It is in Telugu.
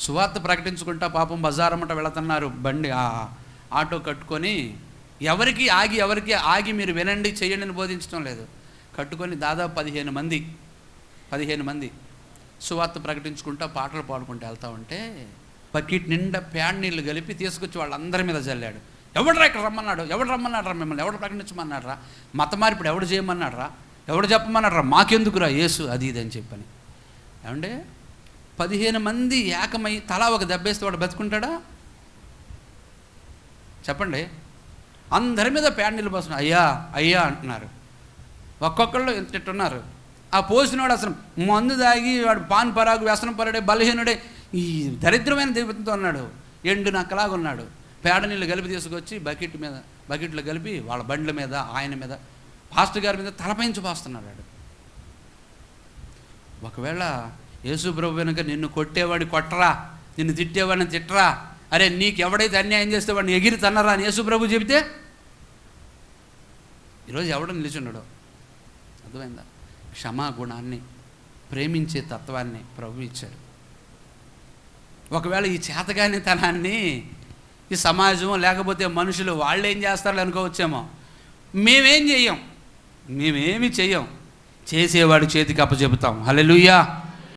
సువార్త ప్రకటించుకుంటా పాపం బజారమ్మట వెళుతున్నారు, బండి ఆటో కట్టుకొని. ఎవరికి ఆగి మీరు వినండి చేయండి అని బోధించడం లేదు. కట్టుకొని దాదాపు 15 మంది సువార్త ప్రకటించుకుంటా పాటలు పాడుకుంటూ వెళ్తూ ఉంటే బకెట్ నిండా ప్యాడ్ నీళ్ళు కలిపి తీసుకొచ్చి వాళ్ళందరి మీద చల్లాడు. ఎవడరా ఇక్కడ రమ్మన్నాడు, ఎవడు రమ్మన్నాడు రా, మిమ్మల్ని ఎవడు ప్రకటించమన్నాడు రా, మత మార్పిడి ఎవడు చేయమన్నాడు రా, ఎవడు చెప్పమన్నాడు రా, మాకెందుకురా యేసు అది ఇది అని చెప్పని. ఏమంటే 15 మంది ఏకమై తలా ఒక దెబ్బేస్తే వాడు బతుకుంటాడా చెప్పండి? అందరి మీద ప్యాడ్ నీళ్ళు పోస్తున్నారు, అయ్యా అయ్యా అంటున్నారు. ఒక్కొక్కళ్ళు ఇంటున్నారు. ఆ పోసినవాడు అసలు మందు దాగి వాడు పాన్ పరాగు వ్యసనం పరుడే బలహీనుడే ఈ దరిద్రమైన దేవుడితో ఉన్నాడు, ఎండు నక్కలాగా ఉన్నాడు. పేడ నీళ్ళు కలిపి తీసుకొచ్చి బకెట్లో కలిపి వాళ్ళ బండ్ల మీద ఆయన మీద పాస్టర్ గారి మీద తలపైంచి పోస్తున్నాడు వాడు. ఒకవేళ యేసు ప్రభు వెనుక నిన్ను కొట్టేవాడి కొట్టరా, నిన్ను తిట్టేవాడిని తిట్టరా, అరే నీకు ఎవడైతే అన్యాయం చేస్తే వాడిని ఎగిరి తన్నరా అని యేసు ప్రభు చెబితే ఈరోజు ఎవడో నిలిచున్నాడు. అర్థమైందా? క్షమాగుణాన్ని, ప్రేమించే తత్వాన్ని ప్రభు ఇచ్చాడు. ఒకవేళ ఈ చేతగానితనాన్ని ఈ సమాజం లేకపోతే మనుషులు వాళ్ళు ఏం చేస్తారో అనుకోవచ్చేమో. మేమేమి చెయ్యం, చేసేవాడి చేతికి అప్పచెబుతాం. హల్లెలూయా.